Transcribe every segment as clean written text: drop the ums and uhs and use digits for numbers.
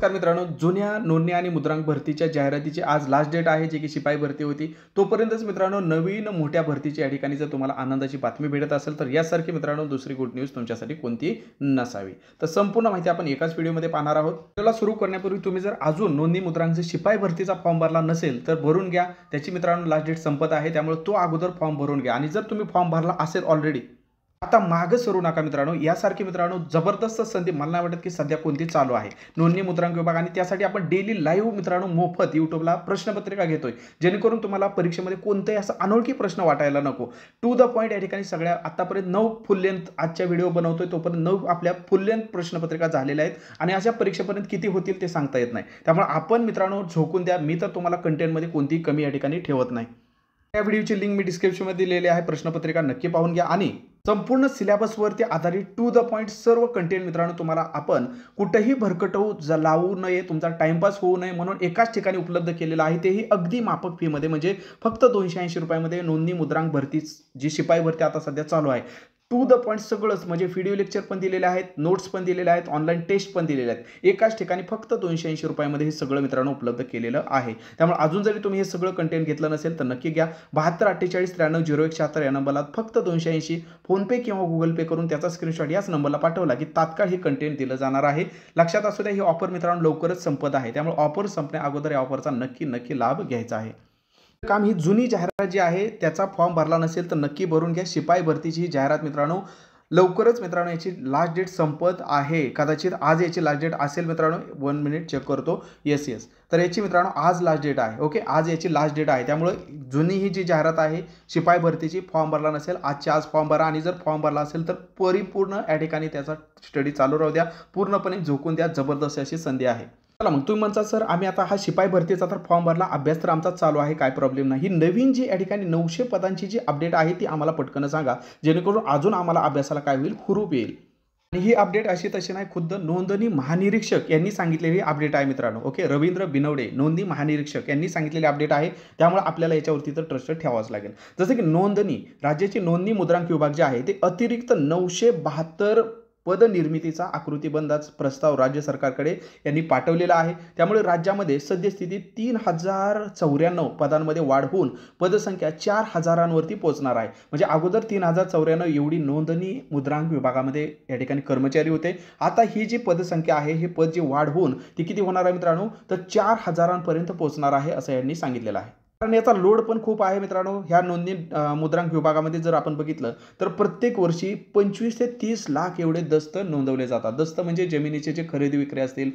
नमस्कार मित्रांनो, जुन्या नोंदणी आणि मुद्रांक भरतीच्या जाहिरातीची आज लास्ट डेट आहे, जी की शिपाई भरती होती. तोपर्यंतच मित्रांनो नवीन मोठ्या भरतीच्या या ठिकाणी जर तुम्हाला आनंदाची बातमी भेटत असेल तर यासारखी मित्रांनो दुसरी गुड न्यूज तुमच्यासाठी कोणती नसावी. तर संपूर्ण माहिती आपण एकाच व्हिडिओमध्ये पाहणार आहोत. त्याला सुरू करण्यापूर्वी तुम्ही जर अजून नोंदणी मुद्रांकचे शिपाई भरतीचा फॉर्म भरला नसेल तर भरून घ्या. त्याची मित्रांनो लास्ट डेट संपत आहे, त्यामुळे तो अगोदर फॉर्म भरून घ्या. आणि जर तुम्ही फॉर्म भरला असेल ऑलरेडी, आता मागे सरू नका मित्रांनो. यासारखी मित्रांनो जबरदस्त संधी मला नाही वाटत की सध्या कोणती चालू आहे नोंदणी मुद्रांक विभाग. आणि त्यासाठी आपण डेली लाईव्ह मित्रांनो मोफत यूट्यूबला प्रश्नपत्रिका घेतोय, जेणेकरून तुम्हाला परीक्षेमध्ये कोणताही असा अनोळखी प्रश्न वाटायला नको. टू द पॉईंट या ठिकाणी सगळ्या आतापर्यंत 9 फुल लेंथ आजच्या व्हिडिओ बनवतोय, तोपर्यंत 9 आपल्या फुल लेंथ प्रश्नपत्रिका झालेल्या आहेत. आणि अशा परीक्षेपर्यंत किती होतील ते सांगता येत नाही. त्यामुळे आपण मित्रांनो झोकून द्या. मी तर तुम्हाला कंटेंटमध्ये कोणतीही कमी या ठिकाणी ठेवत नाही. या व्हिडिओची लिंक मी डिस्क्रिप्शनमध्ये दिलेली आहे. प्रश्नपत्रिका नक्की पाहून घ्या. आणि संपूर्ण सिलेबसवरती आधारित टू द पॉईंट सर्व कंटेंट मित्रांनो तुम्हाला आपण कुठेही भरकटवू लावू नये, तुमचा टाइमपास होऊ नये म्हणून एकाच ठिकाणी उपलब्ध केलेलं आहे. तेही अगदी माफक फीमध्ये, म्हणजे फक्त 280 रुपयामध्ये नोंदणी मुद्रांक भरती जी शिपाई भरती आता सध्या चालू आहे. टू द पॉईंट सगळंच, म्हणजे व्हिडिओ लेक्चर पण दिलेले आहेत, नोट्स पण दिलेले आहेत, ऑनलाईन टेस्ट पण दिलेले आहेत. एकाच ठिकाणी फक्त 280 रुपयामध्ये हे सगळं मित्रांनो उपलब्ध केलेलं आहे. त्यामुळे अजून जरी तुम्ही हे सगळं कंटेंट घेतलं नसेल तर नक्की घ्या. 7248930176 या नंबरला फक्त 280 फोनपे किंवा गुगल पे करून त्याचा स्क्रीनशॉट याच नंबरला पाठवला की तात्काळ हे कंटेंट दिलं जाणार आहे. लक्षात असू द्या, ही ऑफर मित्रांनो लवकरच संपत आहे. त्यामुळे ऑफर संपण्या अगोदर या ऑफरचा नक्की लाभ घ्यायचा आहे. काम ही जुनी जाहिरात जी आहे त्याचा फॉर्म भरला नसेल तर नक्की भरून घ्या. शिपाई भरतीची ही जाहिरात मित्रांनो लवकरच मित्रांनो याची लास्ट डेट संपत आहे. कदाचित आज याची लास्ट डेट असेल मित्रांनो. 1 मिनिट चेक करतो. येस. तर याची मित्रांनो आज लास्ट डेट आहे. ओके, आज याची लास्ट डेट आहे. त्यामुळे जुनी ही जी जाहिरात आहे शिपाई भरतीची, फॉर्म भरला नसेल आजच्या आज फॉर्म भरा. आणि जर फॉर्म भरला असेल तर परिपूर्ण या ठिकाणी त्याचा स्टडी चालू राहू द्या. पूर्णपणे झोकून द्या. जबरदस्त अशी संधी आहे. चला मग तुम्ही म्हणता सर आम्ही आता हा शिपाई भरतीचा तर फॉर्म भरला, अभ्यास तर आमचा चालू आहे, काय प्रॉब्लेम नाही. नवीन जी या ठिकाणी 900 पदांची जी अपडेट आहे ती आम्हाला पटकन सांगा, जेणेकरून अजून आम्हाला अभ्यासाला काय होईल, हुरूप येईल. आणि ही अपडेट अशी तशी नाही, खुद्द नोंदणी महानिरीक्षक यांनी सांगितलेली अपडेट आहे मित्रांनो. ओके, रवींद्र बिनवडे नोंदणी महानिरीक्षक यांनी सांगितलेली अपडेट आहे. त्यामुळे आपल्याला याच्यावरती तर ट्रस्ट ठेवावाच लागेल. जसं की नोंदणी राज्याची नोंदणी मुद्रांक विभाग जे आहे ते अतिरिक्त 972 पद निर्मितीचा आकृतीबंधाचा प्रस्ताव राज्य सरकारकडे यांनी पाठवलेला आहे. त्यामुळे राज्यामध्ये सद्यस्थितीत 3094 पदांमध्ये वाढ होऊन पदसंख्या 4000वरती पोहोचणार आहे. म्हणजे अगोदर 3094 एवढी नोंदणी मुद्रांक विभागामध्ये या ठिकाणी कर्मचारी होते. आता ही जी पदसंख्या आहे, ही पद जी वाढ होऊन ती किती होणार आहे मित्रांनो, तर 4000पर्यंत पोहोचणार आहे असं यांनी सांगितलेलं आहे. कारण याचा लोड पण खूप आहे मित्रांनो. ह्या नोंदणी मुद्रांक विभागामध्ये जर आपण बघितलं तर प्रत्येक वर्षी 25 ते 30 लाख एवढे दस्त नोंदवले जातात. दस्त म्हणजे जमिनीचे जे खरेदी विक्री असतील,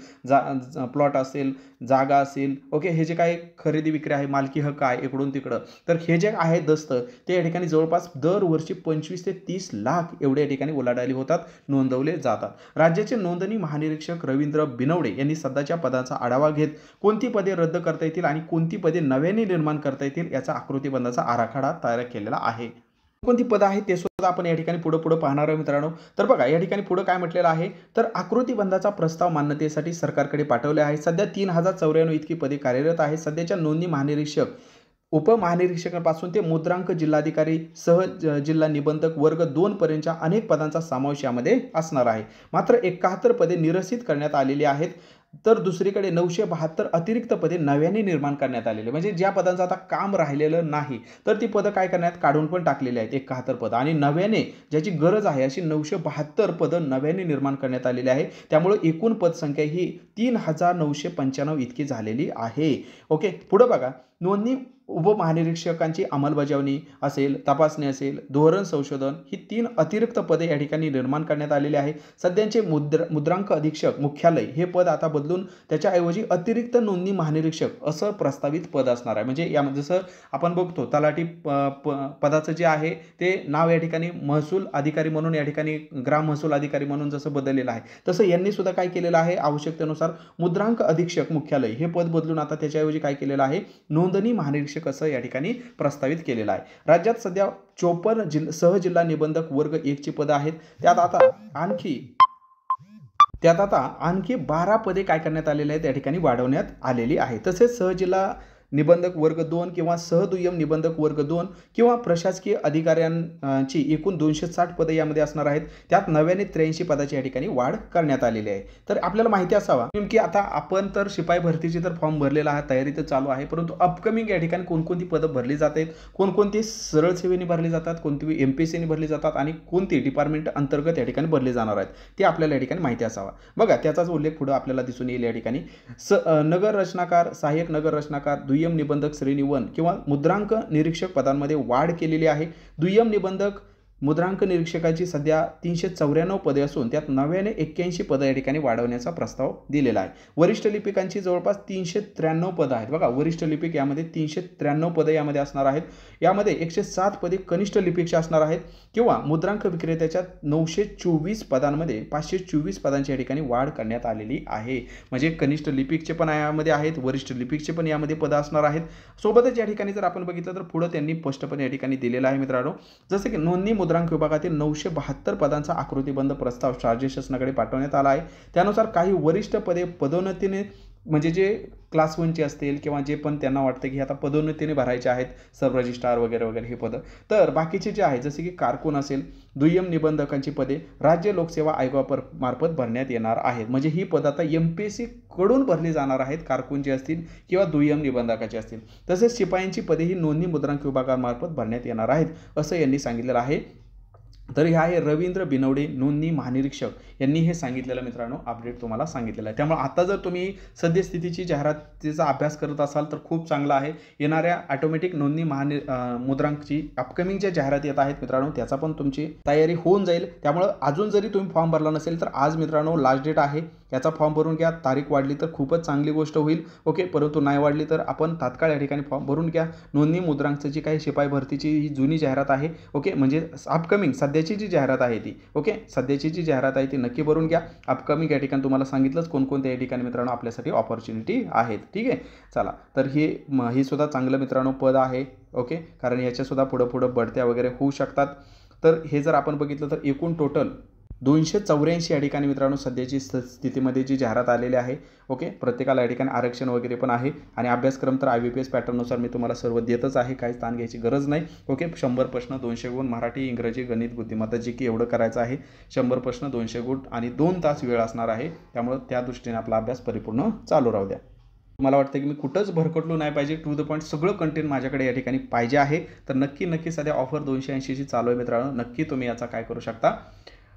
प्लॉट असेल, जागा असेल, ओके, हे जे काही खरेदी विक्री आहे, मालकी हक्क आहे इकडून तिकडं, तर हे जे आहे दस्त ते या ठिकाणी जवळपास दरवर्षी 25 ते 30 लाख एवढे या ठिकाणी उलाढाली होतात, नोंदवले जातात. राज्याचे नोंदणी महानिरीक्षक रवींद्र बिनवडे यांनी सध्याच्या पदांचा आढावा घेत कोणती पदे रद्द करता येतील आणि कोणती पदे नव्याने निर्माण करता येतील याचा आकृतीबंधाचा आराखडा तयार केलेला आहे. कोणती पद आहेत ते सुद्धा आपण या ठिकाणी पुढे पाहणार आहोत मित्रांनो. तर बघा या ठिकाणी पुढे काय म्हटलेलं आहे, तर आकृतीबंधाचा प्रस्ताव मान्यतेसाठी सरकारकडे पाठवले आहे. सध्या 3094 इतकी पदे कार्यरत आहे. सध्याच्या नोंदणी महानिरीक्षक, उपमहानिरीक्षकांपासून ते मुद्रांक जिल्हाधिकारी सह जिल्हा निबंधक वर्ग 2 पर्यंतच्या अनेक पदांचा समावेश यामध्ये असणार आहे. मात्र 71 पदे निरसित करण्यात आलेली आहेत. तर दुसरीकडे 972 अतिरिक्त पदे नव्याने निर्माण करण्यात आलेले, म्हणजे ज्या पदांचं आता काम राहिलेलं नाही तर ती पदं काय करण्यात काढून पण टाकलेली आहेत 71 पदं. आणि नव्याने ज्याची गरज आहे अशी 972 पदं नव्याने निर्माण करण्यात आलेली आहे. त्यामुळे एकूण पदसंख्या ही 3995 इतकी झालेली आहे. ओके, पुढे बघा, नोंदणी उपमहानिरीक्षकांची अंमलबजावणी असेल, तपासणी असेल, धोरण संशोधन, ही 3 अतिरिक्त पदे या ठिकाणी निर्माण करण्यात आलेली आहे. सध्याचे मुद्रांक अधीक्षक मुख्यालय हे पद आता बदलून त्याच्याऐवजी अतिरिक्त नोंदणी महानिरीक्षक असं प्रस्तावित पद असणार आहे. म्हणजे यामध्ये जसं आपण बघतो तलाठी पदाचं जे आहे ते नाव या ठिकाणी महसूल अधिकारी म्हणून या ठिकाणी ग्राम महसूल अधिकारी म्हणून जसं बदललेलं आहे, तसं यांनी सुद्धा काय केलेलं आहे, आवश्यकतेनुसार मुद्रांक अधीक्षक मुख्यालय हे पद बदलून आता त्याच्याऐवजी काय केलेलं आहे, नोंदणी महानिरीक्षक असं या ठिकाणी प्रस्तावित केलेलं आहे. राज्यात सध्या 54 सह जिल्हा निबंधक वर्ग 1 ची पदं आहेत. त्यात आता आणखी 12 पदे काय करण्यात आलेली आहेत, या ठिकाणी वाढवण्यात आलेली आहे. तसेच सह जिल्हा निबंधक वर्ग 2 किंवा सहदुय्यम निबंधक वर्ग 2 किंवा प्रशासकीय अधिकाऱ्यांची एकूण 260 पदे यामध्ये असणार आहेत. त्यात नव्याने 83 पदाची या ठिकाणी वाढ करण्यात आलेली आहे. तर आपल्याला माहिती असावा नेमकी आता आपण तर शिपाई भरतीची तर फॉर्म भरलेला आहे, तयारी तर चालू आहे, परंतु अपकमिंग या ठिकाणी कोणकोणती पदं भरली जात आहेत, कोणकोणती सरळ सेवेने भरली जातात, कोणती एमपीएससीने भरली जातात आणि कोणती डिपार्टमेंट अंतर्गत या ठिकाणी भरली जाणार आहेत ते आपल्याला या ठिकाणी माहिती असावा. बघा त्याचाच उल्लेख पुढे आपल्याला दिसून येईल. या ठिकाणी नगर रचनाकार, सहाय्यक नगर रचनाकार, दुय्यम निबंधक श्रेणी 1 किंवा मुद्रांक निरीक्षक पदांमध्ये वाढ केलेली आहे. दुय्यम निबंधक मुद्रांक निरीक्षकाची सध्या 394 पदे असून त्यात नव्याने 81 पदं या ठिकाणी वाढवण्याचा प्रस्ताव दिलेला आहे. वरिष्ठ लिपिकांची जवळपास 393 पदं आहेत. बघा वरिष्ठ लिपिक यामध्ये 393 पदं यामध्ये असणार आहेत. यामध्ये 107 पदे कनिष्ठ लिपिकची असणार आहेत किंवा मुद्रांक विक्रेत्याच्या 924 पदांमध्ये 524 पदांची या ठिकाणी वाढ करण्यात आलेली आहे. म्हणजे कनिष्ठ लिपिकचे पण यामध्ये आहेत, वरिष्ठ लिपिकचे पण यामध्ये पदं असणार आहेत. सोबतच या ठिकाणी जर आपण बघितलं तर पुढे त्यांनी स्पष्टपणे या ठिकाणी दिलेलं आहे मित्रांनो, जसं की नोंदणी मुद्रांक विभागातील 972 पदांचा आकृतीबंध प्रस्ताव शासकीय शासनाकडे पाठवण्यात आला आहे. त्यानुसार काही वरिष्ठ पदे पदोन्नतीने म्हणजे जे क्लास 1चे असतील किंवा जे पण त्यांना वाटतं की आता पदोन्नतीने भरायचे आहेत, सब रजिस्ट्रार वगैरे वगैरे हे पदं, तर बाकीचे जे आहेत जसे की कारकून असेल, दुय्यम निबंधकांची पदे राज्य लोकसेवा आयोगामार्फत भरण्यात येणार आहेत. म्हणजे ही पदं आता एमपीएससी कडून भरली जाणार आहेत, कारकून जे असतील किंवा दुय्यम निबंधकाचे असतील. तसेच शिपायांची पदे ही नोंदणी मुद्रांक विभागामार्फत भरण्यात येणार आहेत असं यांनी सांगितलेलं आहे. तर हे आहे रवींद्र बिनवडे नोंदणी महानिरीक्षक यांनी हे सांगितलेलं मित्रांनो अपडेट तुम्हाला सांगितलेलं आहे. त्यामुळे आता जर तुम्ही सद्यस्थितीची जाहिरातीचा अभ्यास करत असाल तर खूप चांगला आहे. येणाऱ्या ऑटोमॅटिक नोंदणी मुद्रांकची अपकमिंग ज्या जाहिराती येत आहेत मित्रांनो त्याचा पण तुमची तयारी होऊन जाईल. त्यामुळे अजून जरी तुम्ही फॉर्म भरला नसेल तर आज मित्रांनो लास्ट डेट आहे, याचा फॉर्म भरून घ्या. तारीख वाढली तर खूपच चांगली गोष्ट होईल. ओके, परंतु नाही वाढली तर आपण तात्काळ या ठिकाणी फॉर्म भरून घ्या. नोंदणी मुद्रांकची काही शिपाई भरतीची ही जुनी जाहिरात आहे. ओके, म्हणजे अपकमिंग सध्याची जी जाहिरात आहे ती, ओके, सध्याची जी जाहिरात आहे ती नक्की भरून घ्या. अपकमिंग या ठिकाणी तुम्हाला सांगितलंच कोणकोणत्या या ठिकाणी मित्रांनो आपल्यासाठी ऑपॉर्च्युनिटी आहेत. ठीक आहे, चला तर ही सुद्धा चांगलं मित्रांनो पद आहे. ओके, कारण याच्यासुद्धा पुढं बढत्या वगैरे होऊ शकतात. तर हे जर आपण बघितलं तर एकूण टोटल 284 या ठिकाणी मित्रांनो सध्याची स्थितीमध्ये जी जाहिरात आलेली आहे. ओके, प्रत्येकाला या ठिकाणी आरक्षण वगैरे पण आहे आणि अभ्यासक्रम तर IBPS पॅटर्ननुसार मी तुम्हाला सर्व देतच आहे, काही ताण घ्यायची गरज नाही. ओके, 100 प्रश्न 200 गुण, मराठी, इंग्रजी, गणित, बुद्धिमत्ता जे की एवढं करायचं आहे. 100 प्रश्न 200 गुण आणि 2 तास वेळ असणार आहे. त्यामुळे त्या दृष्टीने आपला अभ्यास परिपूर्ण चालू राहू द्या. मला वाटतं की मी कुठंच भरकटलो नाही पाहिजे, टू द पॉईंट सगळं कंटेंट माझ्याकडे या ठिकाणी पाहिजे आहे. तर नक्की सध्या ऑफर 280ची चालू आहे मित्रांनो. नक्की तुम्ही याचा काय करू शकता,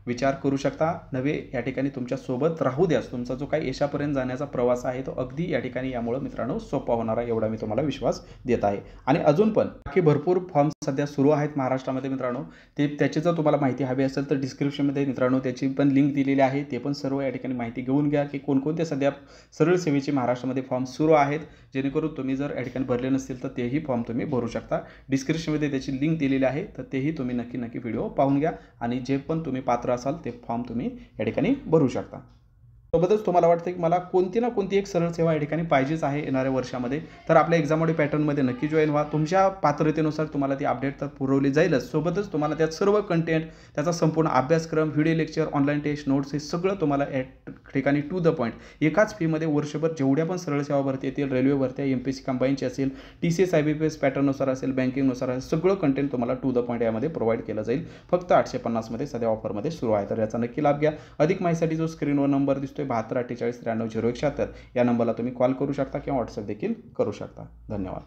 विचार करू शकता. नव्हे या ठिकाणी तुमच्यासोबत राहू द्यास. तुमचा जो काही यशापर्यंत जाण्याचा प्रवास आहे तो अगदी या ठिकाणी यामुळे मित्रांनो सोपा होणार आहे, एवढा मी तुम्हाला विश्वास देत आहे. आणि अजून पण बाकी भरपूर फॉर्म सध्या सुरू आहेत महाराष्ट्रामध्ये मित्रांनो. त्याची जर तुम्हाला माहिती हवी असेल तर डिस्क्रिप्शनमध्ये मित्रांनो त्याची पण लिंक दिलेली आहे. ते पण सर्व या ठिकाणी माहिती घेऊन घ्या की कोणकोणते सध्या सरळ सेवेचे महाराष्ट्रामध्ये फॉर्म सुरू आहेत, जेणेकरून तुम्ही जर या ठिकाणी भरले नसतील तर तेही फॉर्म तुम्ही भरू शकता. डिस्क्रिप्शनमध्ये त्याची लिंक दिलेली आहे, तर तेही तुम्ही नक्की व्हिडिओ पाहून घ्या आणि जे पण तुम्ही पात्र असाल ते फॉर्म तुम्ही या ठिकाणी भरू शकता. सोबतच तुम्हाला वाटतं की मला कोणती ना कोणती एक सरळ सेवा या ठिकाणी पाहिजेच आहे येणाऱ्या वर्षामध्ये, तर आपल्या एक्झाममध्ये पॅटर्नमध्ये नक्की जॉईन व्हा. तुमच्या पात्रतेनुसार तुम्हाला ती अपडेट तर पुरवली जाईलच, सोबतच तुम्हाला त्यात सर्व कंटेंट, त्याचा संपूर्ण अभ्यासक्रम, video lecture, online test, notes हे सगळं तुम्हाला या ठिकाणी टू द पॉईंट एकाच फीमध्ये वर्षभर जेवढ्या पण सरळ सेवा भरती येतील, रेल्वे भरती, MPSC कंबाईनची असेल, TCS IBPS पॅटर्ननुसार असेल, बँकिंगनुसार असेल, सगळं कंटेंट तुम्हाला टू द पॉईंट यामध्ये प्रोव्हाइड केलं जाईल. फक्त 850मध्ये सध्या ऑफरमध्ये सुरू आहे, तर याचा नक्की लाभ घ्या. अधिक माहितीसाठी जो स्क्रीनवर नंबर दिसतोय 72 48 93 0176 या नंबरला तुम्ही कॉल करू शकता किंवा व्हॉट्सअप देखील करू शकता. धन्यवाद.